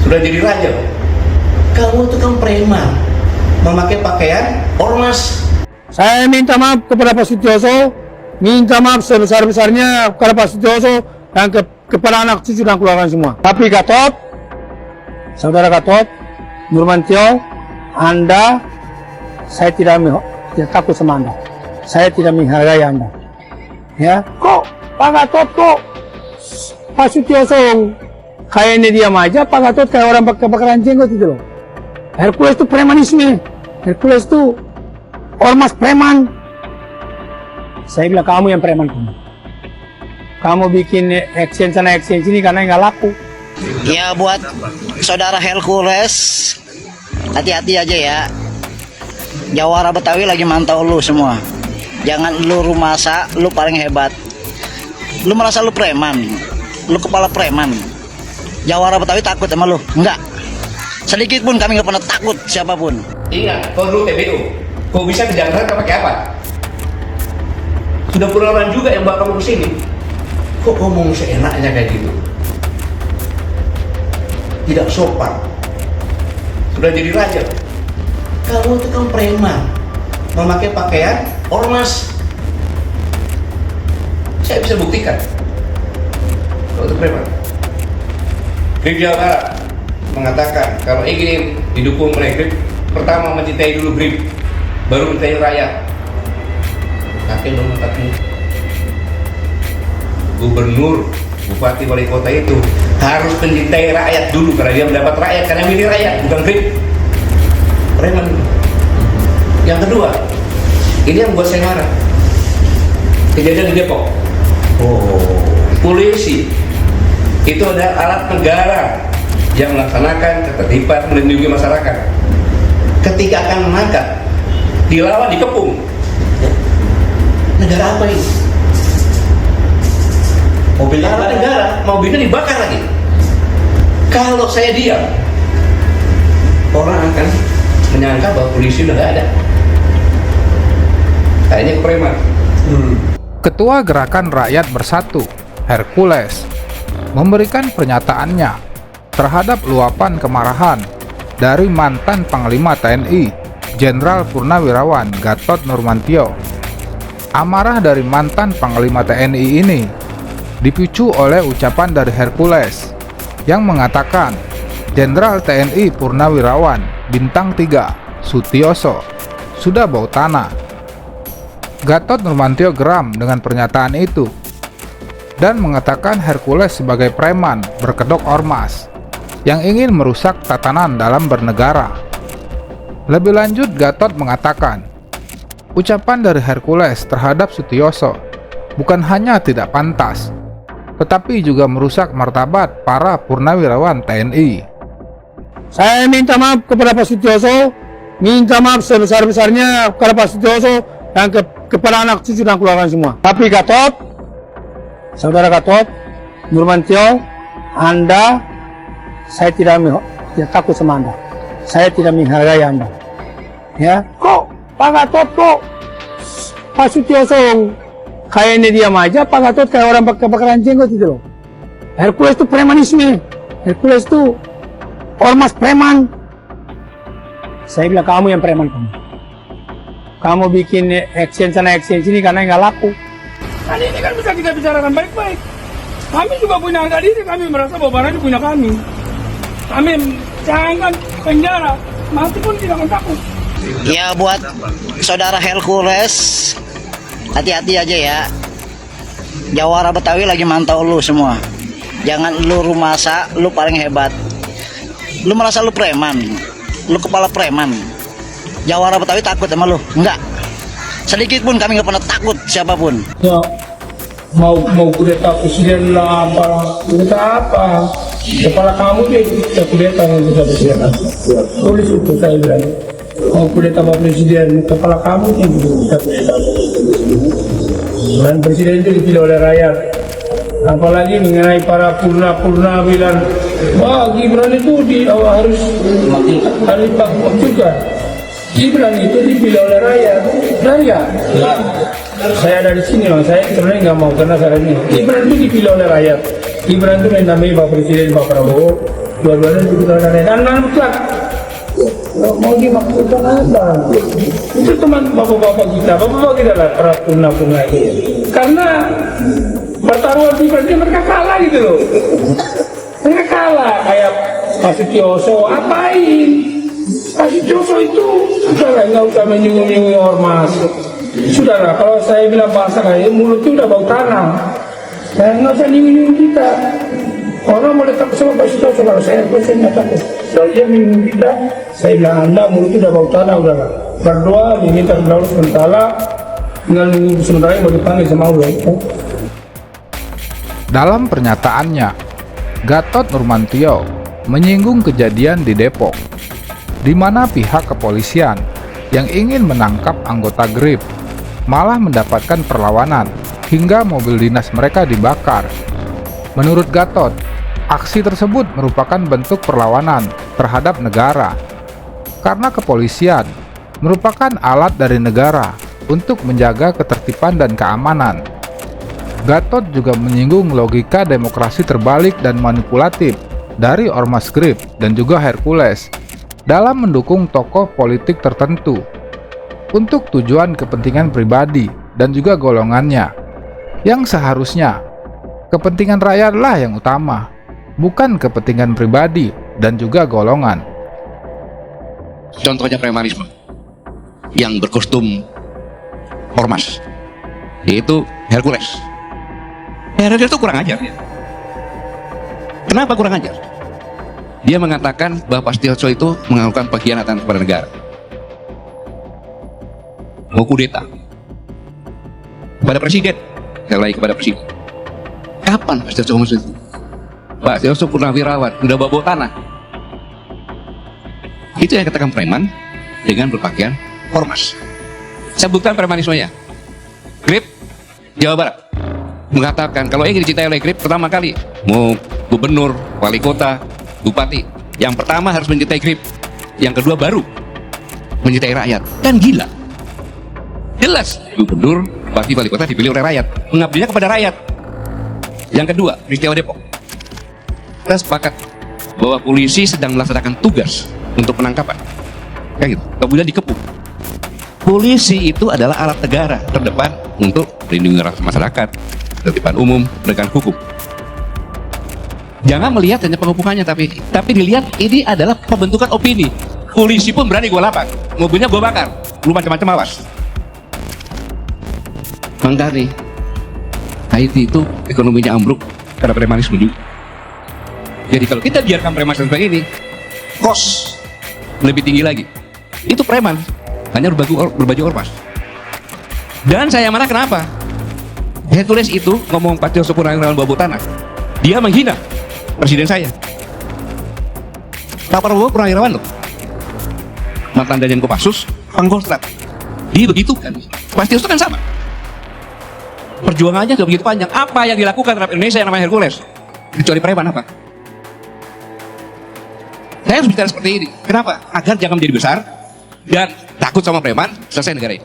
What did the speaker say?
sudah jadi raja. Kamu itu kan preman, memakai pakaian ormas. Saya minta maaf kepada Pak Sutioso, minta maaf sebesar-besarnya kepada Pak Sutioso dan kepada anak cucu dan keluarga semua. Tapi Gatot, saudara Gatot, Nurmantio, Anda, saya tidak takut sama Anda. Saya tidak menghargai Anda. Ya, kok Pak Gatot kok Pak Sutioso kayaknya diam aja, Pak Gatot kayak orang kebakaran jenggot itu loh. Hercules itu premanisme, Hercules itu ormas preman. Saya bilang kamu yang preman kamu. Kamu bikin action sana action sini karena nggak laku. Ya buat saudara Hercules, hati-hati aja ya. Jawara Betawi lagi mantau lu semua. Jangan lu rumasa, lu paling hebat. Lu merasa lu preman, lu kepala preman. Jawara Betawi takut sama lu? Enggak. Sedikit pun kami nggak pernah takut siapapun. Ingat, kau dulu TBU, kau bisa ke Jakarta pakai apa? Sudah puluhan juga yang bawa kamu ke sini. Kok ngomong seenaknya kayak gitu? Tidak sopan. Sudah jadi raja. Kamu itu kan preman, memakai pakaian ormas. Saya bisa buktikan. Kau itu preman. Grip Jawa Barat mengatakan kalau ingin didukung oleh Grip, pertama mencintai dulu Grip, baru mencintai rakyat. Kakek nomor 4 gubernur, bupati, wali kota itu harus mencintai rakyat dulu karena dia mendapat rakyat, karena milih rakyat, bukan Grip. Preman. Yang kedua, ini yang buat saya marah. Kejadian di Depok. Polisi itu adalah alat negara yang melaksanakan ketertiban, melindungi masyarakat. Ketika akan menangkap, dilawan, dikepung. Negara apa ini? Mobilnya alat negara, mobilnya dibakar lagi. Kalau saya diam, orang akan menyangka bahwa polisi udah nggak ada. Nah, ini preman. Ketua Gerakan Rakyat Bersatu, Hercules, memberikan pernyataannya terhadap luapan kemarahan dari mantan Panglima TNI, Jenderal Purnawirawan Gatot Nurmantio. Amarah dari mantan Panglima TNI ini dipicu oleh ucapan dari Hercules yang mengatakan Jenderal TNI Purnawirawan Bintang 3 Sutioso sudah bau tanah. Gatot Nurmantio geram dengan pernyataan itu dan mengatakan Hercules sebagai preman berkedok ormas yang ingin merusak tatanan dalam bernegara. Lebih lanjut, Gatot mengatakan ucapan dari Hercules terhadap Sutioso bukan hanya tidak pantas, tetapi juga merusak martabat para purnawirawan TNI. Saya minta maaf kepada Pak Sutioso, minta maaf sebesar-besarnya kepada Pak Sutioso dan kepada anak cucu dan keluarga semua. Tapi Gatot, saudara Gatot, Nurmantio, Anda, saya tidak takut sama Anda. Saya tidak menghargai Anda. Ya, kok Pak Gatot kok Pak Sutioso kayaknya diam aja, Pak Gatot kayak orang kebakaran jenggot itu loh. Hercules itu premanisme, Hercules itu ormas preman. Saya bilang kamu yang preman kamu. Kamu bikin action sana action sini karena nggak laku. Kan ini kan bisa kita bicarakan baik-baik. Kami juga punya harga diri, kami merasa bahwa barang itu punya kami. Kami jangan penjara, mati pun tidak akan takut. Ya buat saudara Hercules, hati-hati aja ya. Jawara Betawi lagi mantau lu semua. Jangan lu rumasa, lu paling hebat. Lu merasa lu preman, lu kepala preman. Jawara Betawi takut sama lu? Enggak. Sedikit pun kami nggak pernah takut siapapun. Ya, mau kudeta presiden lah, kudeta apa? Kepala kamu deh kita kudeta yang bisa presiden. Tulis itu saya bilang. Mau kudeta sama presiden, kepala kamu yang bisa kudeta. Dan presiden itu dipilih oleh rakyat. Apalagi mengenai para purna bilang, wah Gibran itu harus dipaksa juga. Gibran itu dipilih oleh rakyat. Saya ada di sini, saya sebenarnya nggak mau karena saya ini. Gibran itu dipilih oleh rakyat. Gibran itu menamai Pak Presiden Pak Prabowo Dua-duanya juga dan mutlak. Mau dimaksudkan apa? Itu teman bapak-bapak kita lah pernah ini. Karena pertaruhan pribadi mereka kalah gitu loh. Mereka kalah kayak Pak Sutioso, apain? Pak Sutioso itu sudahlah, nggak usah menyinggung-nyinggung ormas. Sudahlah, kalau saya bilang bahasa kayak mulutnya udah bau tanah. Nggak usah nyinggung-nyinggung kita. Orang boleh takut sama Pak Sutioso, kalau saya nggak takut. Soalnya menyinggung kita, saya bilang Anda mulutnya udah bau tanah, udahlah. Berdoa, diminta kepada Allah SWT, tinggal nunggu sementara yang mau dipanggil sama Allah. Dalam pernyataannya, Gatot Nurmantio menyinggung kejadian di Depok, di mana pihak kepolisian yang ingin menangkap anggota GRIP malah mendapatkan perlawanan hingga mobil dinas mereka dibakar. Menurut Gatot, aksi tersebut merupakan bentuk perlawanan terhadap negara, karena kepolisian merupakan alat dari negara untuk menjaga ketertiban dan keamanan. Gatot juga menyinggung logika demokrasi terbalik dan manipulatif dari Ormas GRIP dan juga Hercules dalam mendukung tokoh politik tertentu untuk tujuan kepentingan pribadi dan juga golongannya, yang seharusnya kepentingan rakyatlah yang utama, bukan kepentingan pribadi dan juga golongan. Contohnya premanisme yang berkostum ormas, yaitu Hercules. Hercules itu kurang ajar. Kenapa kurang ajar? Dia mengatakan bahwa Pak Sutioso itu melakukan pengkhianatan kepada negara, mau kudeta kepada presiden, kepada presiden. Kapan Pak Sutioso ngomong itu? Pak Sutioso purnawirawan, udah bawa tanah. Itu yang katakan preman dengan berpakaian ormas. Saya buktikan premanismenya. GRIP Jawa Barat mengatakan kalau ingin dicintai oleh GRIP, pertama kali mau gubernur, wali kota, bupati, yang pertama harus mencintai GRIP, yang kedua baru mencintai rakyat. Kan gila. Jelas gubernur, bupati, wali kota dipilih oleh rakyat, mengabdinya kepada rakyat. Yang kedua, peristiwa Depok, kita sepakat bahwa polisi sedang melaksanakan tugas untuk penangkapan, kayak gitu, kemudian dikepung. Polisi itu adalah alat negara terdepan untuk melindungi masyarakat, ketertiban umum, penegakan hukum. Jangan melihat hanya pengepungannya, tapi dilihat ini adalah pembentukan opini. Polisi pun berani gue lapak, mobilnya gue bakar, lu macam-macam awas. Mangkari Haiti itu ekonominya ambruk karena premanisme juga. Jadi kalau kita biarkan premanisme seperti ini, kos lebih tinggi lagi. Itu preman, hanya berbaju ormas. Dan saya marah kenapa? Hercules itu ngomong Pak Sutioso purnawirawan bawa tanah, dia menghina presiden saya. Pak Prabowo purnawirawan loh, mantan Danjen Kopassus, Pangkostrat. Dia begitu kan? Pak Sutioso kan sama. Perjuangannya sudah begitu panjang. Apa yang dilakukan terhadap Indonesia yang namanya Hercules? Kecuali preman apa? Saya harus bicara seperti ini. Kenapa? Agar jangan menjadi besar dan takut sama preman, selesai negara ini.